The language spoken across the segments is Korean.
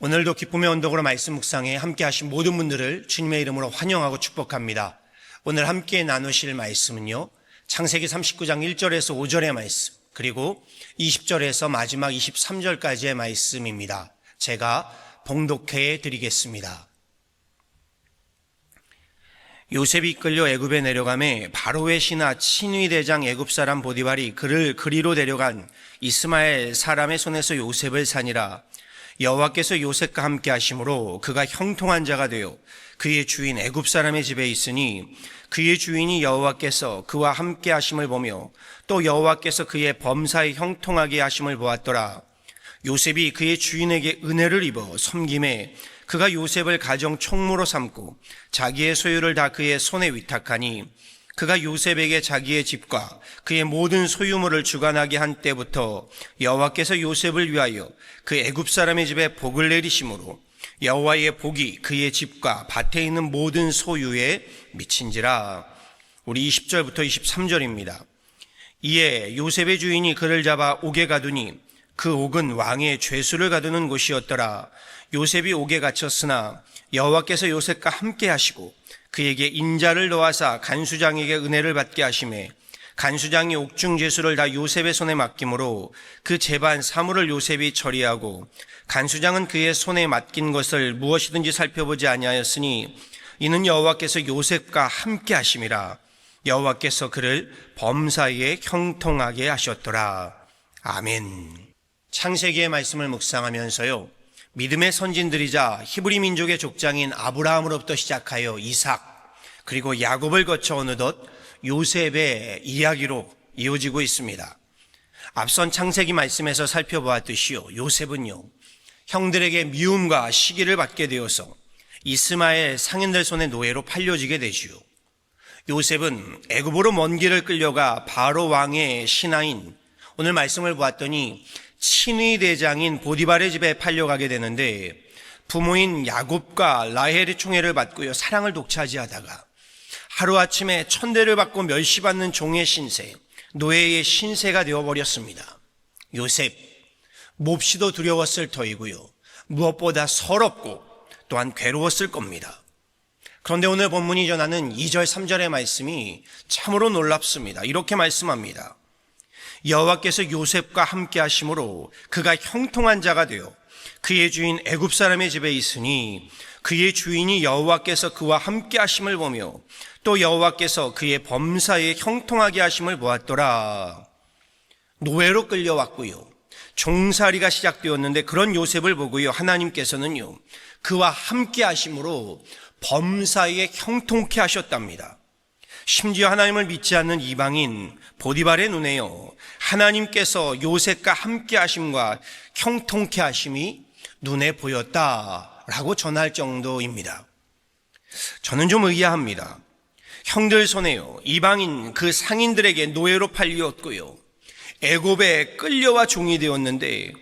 오늘도 기쁨의 언덕으로 말씀 묵상에 함께 하신 모든 분들을 주님의 이름으로 환영하고 축복합니다. 오늘 함께 나누실 말씀은요, 창세기 39장 1절에서 5절의 말씀, 그리고 20절에서 마지막 23절까지의 말씀입니다. 제가 봉독해 드리겠습니다. 요셉이 이끌려 애굽에 내려가매 바로의 신하 친위 대장 애굽 사람 보디발이 그를 그리로 데려간 이스마엘 사람의 손에서 요셉을 사니라. 여호와께서 요셉과 함께 하심으로 그가 형통한 자가 되어 그의 주인 애굽 사람의 집에 있으니 그의 주인이 여호와께서 그와 함께 하심을 보며 또 여호와께서 그의 범사에 형통하게 하심을 보았더라. 요셉이 그의 주인에게 은혜를 입어 섬김에 그가 요셉을 가정 총무로 삼고 자기의 소유를 다 그의 손에 위탁하니 그가 요셉에게 자기의 집과 그의 모든 소유물을 주관하게 한 때부터 여호와께서 요셉을 위하여 그 애굽 사람의 집에 복을 내리심으로 여호와의 복이 그의 집과 밭에 있는 모든 소유에 미친지라. 우리 20절부터 23절입니다. 이에 요셉의 주인이 그를 잡아 옥에 가두니 그 옥은 왕의 죄수를 가두는 곳이었더라. 요셉이 옥에 갇혔으나 여호와께서 요셉과 함께 하시고 그에게 인자를 놓아사 간수장에게 은혜를 받게 하시매 간수장이 옥중 죄수를 다 요셉의 손에 맡김으로 그 재반 사물을 요셉이 처리하고 간수장은 그의 손에 맡긴 것을 무엇이든지 살펴보지 아니하였으니 이는 여호와께서 요셉과 함께 하심이라. 여호와께서 그를 범사에 형통하게 하셨더라. 아멘. 창세기의 말씀을 묵상하면서요, 믿음의 선진들이자 히브리 민족의 족장인 아브라함으로부터 시작하여 이삭, 그리고 야곱을 거쳐 어느덧 요셉의 이야기로 이어지고 있습니다. 앞선 창세기 말씀에서 살펴보았듯이요, 요셉은요, 형들에게 미움과 시기를 받게 되어서 이스마엘 상인들 손에 노예로 팔려지게 되지요. 요셉은 애굽으로 먼 길을 끌려가 바로 왕의 신하인, 오늘 말씀을 보았더니 친위 대장인 보디발의 집에 팔려가게 되는데, 부모인 야곱과 라헬의 총애를 받고요, 사랑을 독차지하다가 하루아침에 천대를 받고 멸시받는 종의 신세, 노예의 신세가 되어버렸습니다. 요셉, 몹시도 두려웠을 터이고요, 무엇보다 서럽고 또한 괴로웠을 겁니다. 그런데 오늘 본문이 전하는 2절 3절의 말씀이 참으로 놀랍습니다. 이렇게 말씀합니다. 여호와께서 요셉과 함께 하심으로 그가 형통한 자가 되어 그의 주인 애굽 사람의 집에 있으니 그의 주인이 여호와께서 그와 함께 하심을 보며 또 여호와께서 그의 범사에 형통하게 하심을 보았더라. 노예로 끌려왔고요, 종살이가 시작되었는데 그런 요셉을 보고요, 하나님께서는요, 그와 함께 하심으로 범사에 형통케 하셨답니다. 심지어 하나님을 믿지 않는 이방인 보디발의 눈에요, 하나님께서 요셉과 함께 하심과 형통케 하심이 눈에 보였다라고 전할 정도입니다. 저는 좀 의아합니다. 형들 손에요, 이방인 그 상인들에게 노예로 팔렸고요, 애굽에 끌려와 종이 되었는데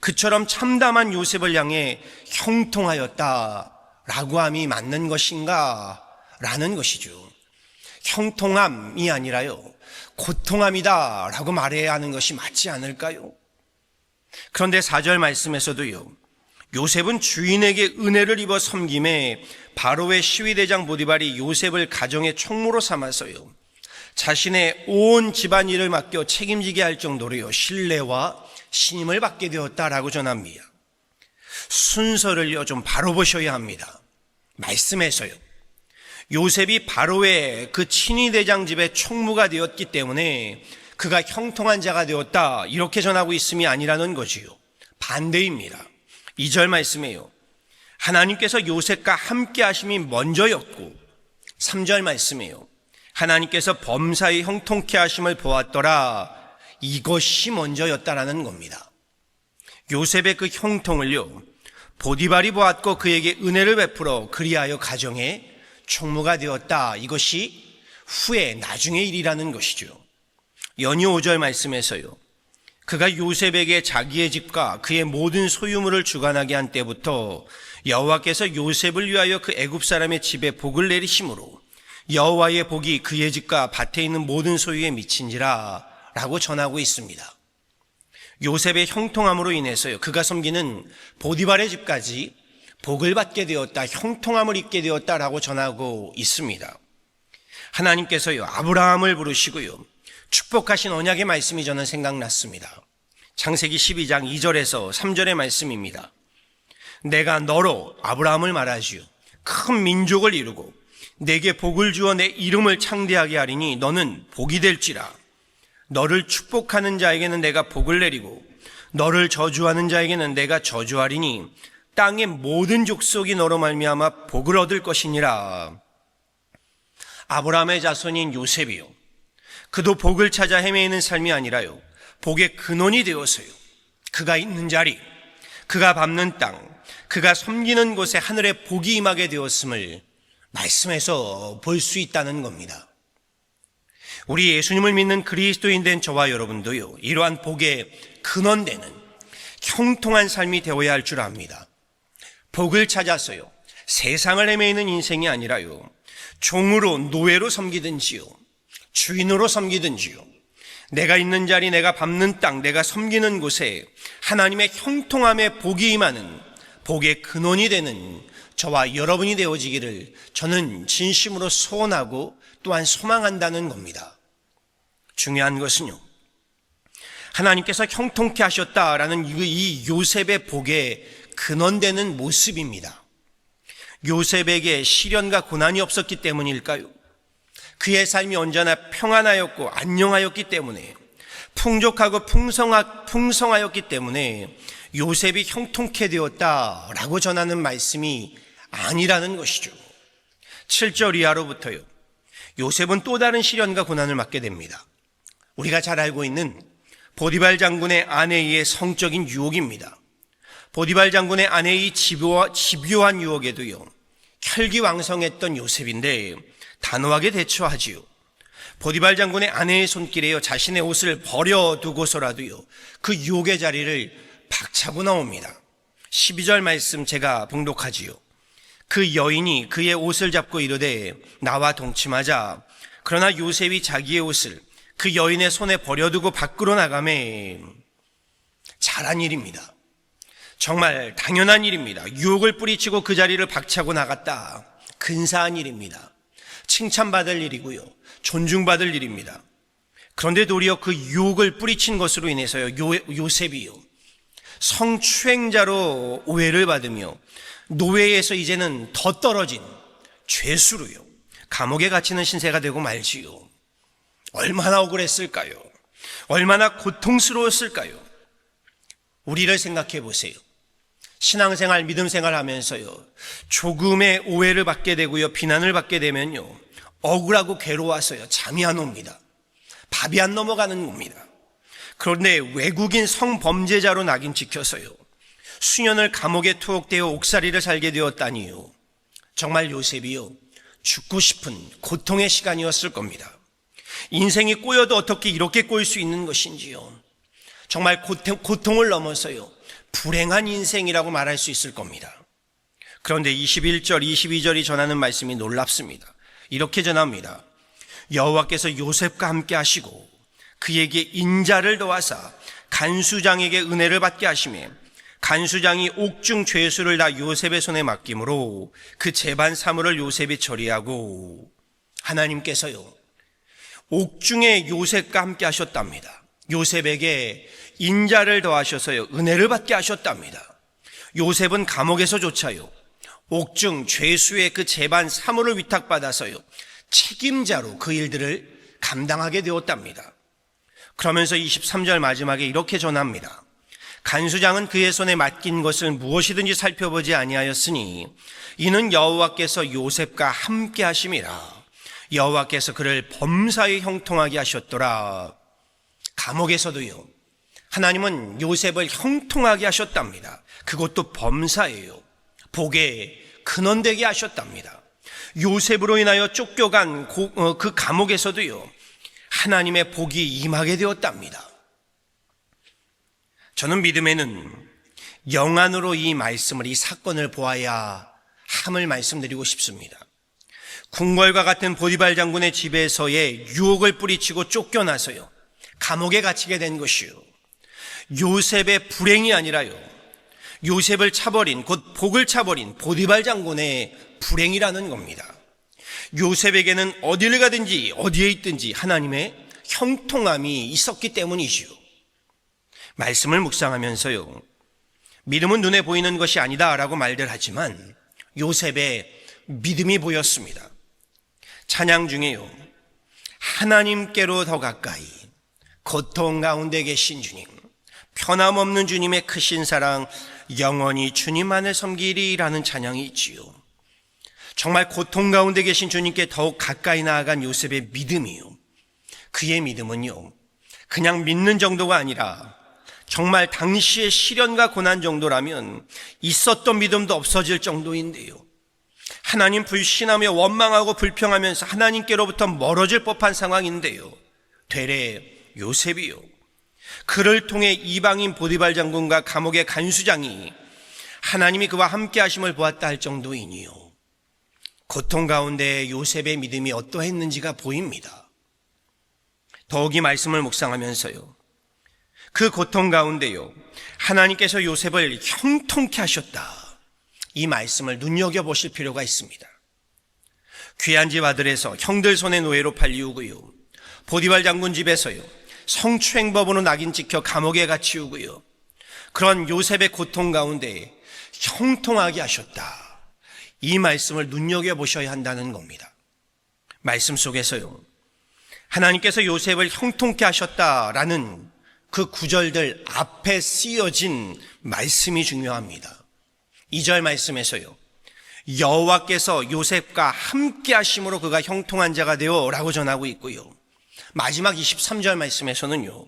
그처럼 참담한 요셉을 향해 형통하였다라고 함이 맞는 것인가? 라는 것이죠. 형통함이 아니라요, 고통함이다 라고 말해야 하는 것이 맞지 않을까요? 그런데 4절 말씀에서도요, 요셉은 주인에게 은혜를 입어 섬김에 바로의 시위대장 보디발이 요셉을 가정의 총무로 삼아서요, 자신의 온 집안일을 맡겨 책임지게 할 정도로요, 신뢰와 신임을 받게 되었다라고 전합니다. 순서를요, 좀 바로 보셔야 합니다. 말씀에서요, 요셉이 바로의 그 친위대장 집의 총무가 되었기 때문에 그가 형통한 자가 되었다, 이렇게 전하고 있음이 아니라는 거지요. 반대입니다. 2절 말씀에요, 하나님께서 요셉과 함께 하심이 먼저였고, 3절 말씀에요, 하나님께서 범사에 형통케 하심을 보았더라, 이것이 먼저였다라는 겁니다. 요셉의 그 형통을요, 보디발이 보았고 그에게 은혜를 베풀어 그리하여 가정에 총무가 되었다, 이것이 후에 나중의 일이라는 것이죠. 연이 5절 말씀에서요, 그가 요셉에게 자기의 집과 그의 모든 소유물을 주관하게 한 때부터 여호와께서 요셉을 위하여 그 애굽 사람의 집에 복을 내리심으로 여호와의 복이 그의 집과 밭에 있는 모든 소유에 미친지라 라고 전하고 있습니다. 요셉의 형통함으로 인해서요, 그가 섬기는 보디발의 집까지 복을 받게 되었다, 형통함을 입게 되었다라고 전하고 있습니다. 하나님께서요, 아브라함을 부르시고요, 축복하신 언약의 말씀이 저는 생각났습니다. 창세기 12장 2절에서 3절의 말씀입니다. 내가 너로, 아브라함을 말하지요, 큰 민족을 이루고 내게 복을 주어 내 이름을 창대하게 하리니 너는 복이 될지라. 너를 축복하는 자에게는 내가 복을 내리고 너를 저주하는 자에게는 내가 저주하리니 땅의 모든 족속이 너로 말미암아 복을 얻을 것이니라. 아브라함의 자손인 요셉이요, 그도 복을 찾아 헤매이는 삶이 아니라요, 복의 근원이 되어서요, 그가 있는 자리, 그가 밟는 땅, 그가 섬기는 곳에 하늘의 복이 임하게 되었음을 말씀에서 볼 수 있다는 겁니다. 우리 예수님을 믿는 그리스도인 된 저와 여러분도요, 이러한 복의 근원되는 형통한 삶이 되어야 할 줄 압니다. 복을 찾아서요, 세상을 헤매이는 인생이 아니라요, 종으로, 노예로 섬기든지요, 주인으로 섬기든지요, 내가 있는 자리, 내가 밟는 땅, 내가 섬기는 곳에 하나님의 형통함의 복이 임하는 복의 근원이 되는 저와 여러분이 되어지기를 저는 진심으로 소원하고 또한 소망한다는 겁니다. 중요한 것은요, 하나님께서 형통케 하셨다라는 이 요셉의 복의 근원되는 모습입니다. 요셉에게 시련과 고난이 없었기 때문일까요? 그의 삶이 언제나 평안하였고 안녕하였기 때문에, 풍족하고 풍성하였기 때문에 요셉이 형통케 되었다라고 전하는 말씀이 아니라는 것이죠. 7절 이하로부터요, 요셉은 또 다른 시련과 고난을 맞게 됩니다. 우리가 잘 알고 있는 보디발 장군의 아내의 성적인 유혹입니다. 보디발 장군의 아내의 집요한 유혹에도요, 혈기왕성했던 요셉인데 단호하게 대처하지요. 보디발 장군의 아내의 손길에요, 자신의 옷을 버려두고서라도요, 그 유혹의 자리를 박차고 나옵니다. 12절 말씀 제가 봉독하지요. 그 여인이 그의 옷을 잡고 이르되 나와 동침하자. 그러나 요셉이 자기의 옷을 그 여인의 손에 버려두고 밖으로 나가매. 잘한 일입니다. 정말 당연한 일입니다. 유혹을 뿌리치고 그 자리를 박차고 나갔다. 근사한 일입니다. 칭찬받을 일이고요, 존중받을 일입니다. 그런데 도리어 그 유혹을 뿌리친 것으로 인해서요, 요셉이요, 성추행자로 오해를 받으며 노예에서 이제는 더 떨어진 죄수로요, 감옥에 갇히는 신세가 되고 말지요. 얼마나 억울했을까요? 얼마나 고통스러웠을까요? 우리를 생각해 보세요. 신앙생활, 믿음생활 하면서요, 조금의 오해를 받게 되고요, 비난을 받게 되면요, 억울하고 괴로워서요, 잠이 안 옵니다. 밥이 안 넘어가는 겁니다. 그런데 외국인 성범죄자로 낙인 찍혀서요, 수년을 감옥에 투옥되어 옥살이를 살게 되었다니요. 정말 요셉이요, 죽고 싶은 고통의 시간이었을 겁니다. 인생이 꼬여도 어떻게 이렇게 꼬일 수 있는 것인지요. 정말 고통을 넘어서요, 불행한 인생이라고 말할 수 있을 겁니다. 그런데 21절, 22절이 전하는 말씀이 놀랍습니다. 이렇게 전합니다. 여호와께서 요셉과 함께 하시고 그에게 인자를 도와사 간수장에게 은혜를 받게 하시며 간수장이 옥중 죄수를 다 요셉의 손에 맡김으로 그 재반 사물을 요셉이 처리하고, 하나님께서요, 옥중에 요셉과 함께 하셨답니다. 요셉에게 인자를 더하셔서요, 은혜를 받게 하셨답니다. 요셉은 감옥에서조차요, 옥중 죄수의 그 재반 사물을 위탁받아서요, 책임자로 그 일들을 감당하게 되었답니다. 그러면서 23절 마지막에 이렇게 전합니다. 간수장은 그의 손에 맡긴 것을 무엇이든지 살펴보지 아니하였으니 이는 여호와께서 요셉과 함께 하심이라. 여호와께서 그를 범사에 형통하게 하셨더라. 감옥에서도요, 하나님은 요셉을 형통하게 하셨답니다. 그것도 범사예요. 복의 근원되게 하셨답니다. 요셉으로 인하여 쫓겨간 그 감옥에서도요, 하나님의 복이 임하게 되었답니다. 저는 믿음에는 영안으로 이 말씀을, 이 사건을 보아야 함을 말씀드리고 싶습니다. 궁궐과 같은 보디발 장군의 집에서의 유혹을 뿌리치고 쫓겨나서요, 감옥에 갇히게 된 것이요, 요셉의 불행이 아니라요, 요셉을 차버린, 곧 복을 차버린 보디발 장군의 불행이라는 겁니다. 요셉에게는 어디를 가든지 어디에 있든지 하나님의 형통함이 있었기 때문이지요. 말씀을 묵상하면서요, 믿음은 눈에 보이는 것이 아니다 라고 말들 하지만 요셉의 믿음이 보였습니다. 찬양 중에요, 하나님께로 더 가까이 고통 가운데 계신 주님, 변함없는 주님의 크신 사랑, 영원히 주님만을 섬기리라는 찬양이 있지요. 정말 고통 가운데 계신 주님께 더욱 가까이 나아간 요셉의 믿음이요, 그의 믿음은요, 그냥 믿는 정도가 아니라 정말 당시의 시련과 고난 정도라면 있었던 믿음도 없어질 정도인데요, 하나님 불신하며 원망하고 불평하면서 하나님께로부터 멀어질 법한 상황인데요, 되레 요셉이요, 그를 통해 이방인 보디발 장군과 감옥의 간수장이 하나님이 그와 함께 하심을 보았다 할 정도이니요, 고통 가운데 요셉의 믿음이 어떠했는지가 보입니다. 더욱이 말씀을 묵상하면서요, 그 고통 가운데요, 하나님께서 요셉을 형통케 하셨다, 이 말씀을 눈여겨보실 필요가 있습니다. 귀한 집 아들에서 형들 손의 노예로 팔리우고요, 보디발 장군 집에서요 성추행법으로 낙인 찍혀 감옥에 갇히우고요, 그런 요셉의 고통 가운데 형통하게 하셨다, 이 말씀을 눈여겨보셔야 한다는 겁니다. 말씀 속에서요, 하나님께서 요셉을 형통케 하셨다라는 그 구절들 앞에 쓰여진 말씀이 중요합니다. 2절 말씀에서요, 여호와께서 요셉과 함께 하심으로 그가 형통한 자가 되어 라고 전하고 있고요, 마지막 23절 말씀에서는요,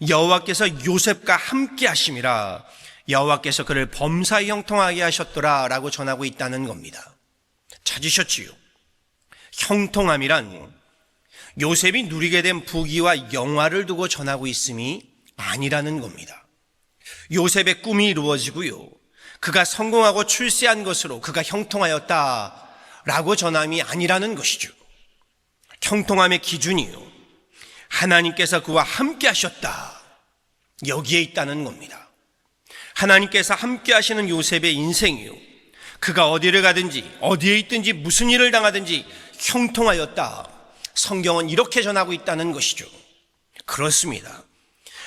여호와께서 요셉과 함께 하심이라 여호와께서 그를 범사에 형통하게 하셨더라 라고 전하고 있다는 겁니다. 찾으셨지요? 형통함이란 요셉이 누리게 된 부귀와 영화를 두고 전하고 있음이 아니라는 겁니다. 요셉의 꿈이 이루어지고요, 그가 성공하고 출세한 것으로 그가 형통하였다라고 전함이 아니라는 것이죠. 형통함의 기준이요, 하나님께서 그와 함께 하셨다, 여기에 있다는 겁니다. 하나님께서 함께 하시는 요셉의 인생이요, 그가 어디를 가든지 어디에 있든지 무슨 일을 당하든지 형통하였다, 성경은 이렇게 전하고 있다는 것이죠. 그렇습니다.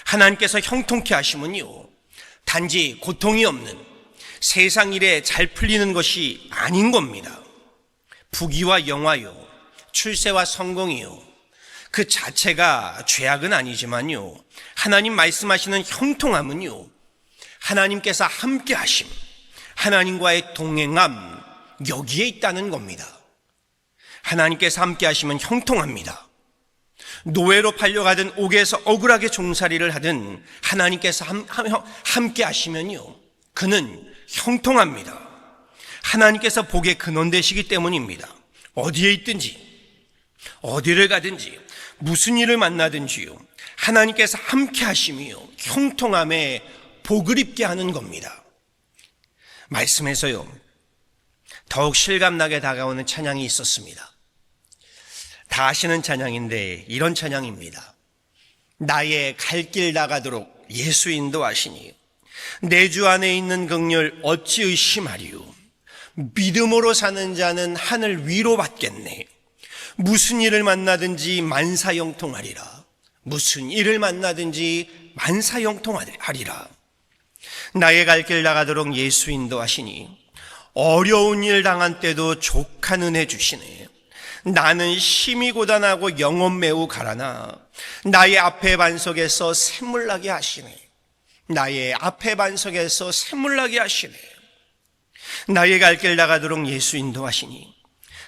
하나님께서 형통케 하시면요, 단지 고통이 없는 세상 일에 잘 풀리는 것이 아닌 겁니다. 부귀와 영화요, 출세와 성공이요, 그 자체가 죄악은 아니지만요, 하나님 말씀하시는 형통함은요, 하나님께서 함께 하심, 하나님과의 동행함, 여기에 있다는 겁니다. 하나님께서 함께 하시면 형통합니다. 노예로 팔려가든 옥에서 억울하게 종살이를 하든 하나님께서 함께 하시면요, 그는 형통합니다. 하나님께서 복의 근원 되시기 때문입니다. 어디에 있든지 어디를 가든지 무슨 일을 만나든지요, 하나님께서 함께 하심이요, 형통함에 복을 입게 하는 겁니다. 말씀에서요, 더욱 실감나게 다가오는 찬양이 있었습니다. 다 아시는 찬양인데 이런 찬양입니다. 나의 갈 길 나가도록 예수 인도하시니 내 주 안에 있는 긍휼 어찌 의심하리요. 믿음으로 사는 자는 하늘 위로 받겠네. 무슨 일을 만나든지 만사형통하리라. 무슨 일을 만나든지 만사형통하리라. 나의 갈 길 나가도록 예수 인도하시니 어려운 일 당한 때도 족한 은혜 주시네. 나는 심히 고단하고 영혼 매우 가라나 나의 앞에 반석에서 샘물 나게 하시네. 나의 앞에 반석에서 샘물 나게 하시네. 나의 갈 길 나가도록 예수 인도하시니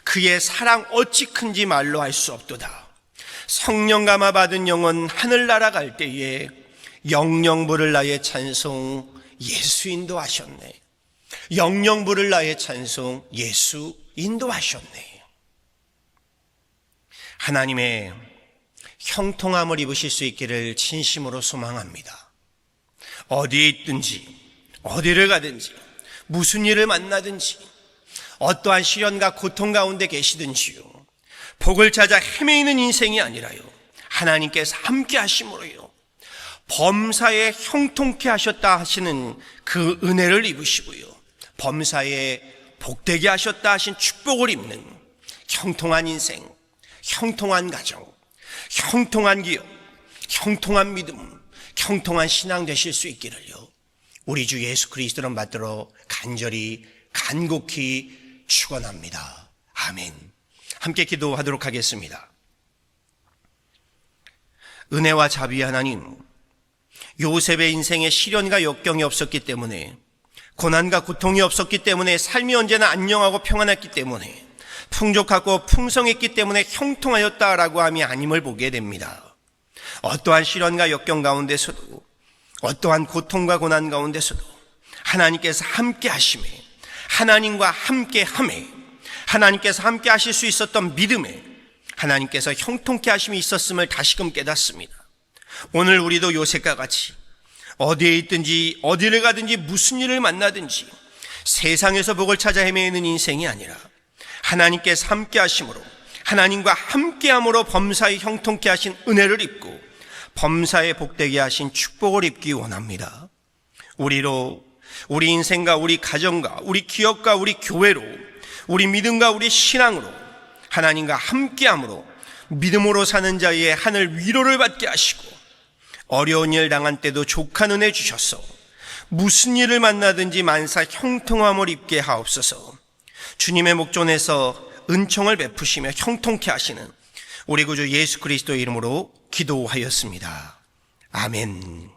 그의 사랑 어찌 큰지 말로 할 수 없도다. 성령 감화 받은 영혼 하늘 날아갈 때에 영영 부를 나의 찬송 예수 인도하셨네. 영영 부를 나의 찬송 예수 인도하셨네. 하나님의 형통함을 입으실 수 있기를 진심으로 소망합니다. 어디에 있든지 어디를 가든지 무슨 일을 만나든지 어떠한 시련과 고통 가운데 계시든지요, 복을 찾아 헤매이는 인생이 아니라요, 하나님께서 함께 하심으로요 범사에 형통케 하셨다 하시는 그 은혜를 입으시고요, 범사에 복되게 하셨다 하신 축복을 입는 형통한 인생, 형통한 가정, 형통한 기업, 형통한 믿음, 형통한 신앙 되실 수 있기를요, 우리 주 예수 그리스도를 받들어 간절히 간곡히 축원합니다. 아멘. 함께 기도하도록 하겠습니다. 은혜와 자비의 하나님, 요셉의 인생에 시련과 역경이 없었기 때문에, 고난과 고통이 없었기 때문에, 삶이 언제나 안녕하고 평안했기 때문에, 풍족하고 풍성했기 때문에 형통하였다라고 함이 아님을 보게 됩니다. 어떠한 시련과 역경 가운데서도, 어떠한 고통과 고난 가운데서도 하나님께서 함께 하심에, 하나님과 함께 함에, 하나님께서 함께 하실 수 있었던 믿음에 하나님께서 형통케 하심이 있었음을 다시금 깨닫습니다. 오늘 우리도 요셉과 같이 어디에 있든지, 어디를 가든지, 무슨 일을 만나든지 세상에서 복을 찾아 헤매는 인생이 아니라 하나님께서 함께 하심으로, 하나님과 함께 함으로 범사에 형통케 하신 은혜를 입고 범사에 복되게 하신 축복을 입기 원합니다. 우리로, 우리 인생과 우리 가정과 우리 기업과 우리 교회로, 우리 믿음과 우리 신앙으로 하나님과 함께 함으로 믿음으로 사는 자의 하늘 위로를 받게 하시고, 어려운 일 당한 때도 족한 은혜 주셔서 무슨 일을 만나든지 만사 형통함을 입게 하옵소서. 주님의 목전에서 은총을 베푸시며 형통케 하시는 우리 구주 예수 그리스도의 이름으로 기도하였습니다. 아멘.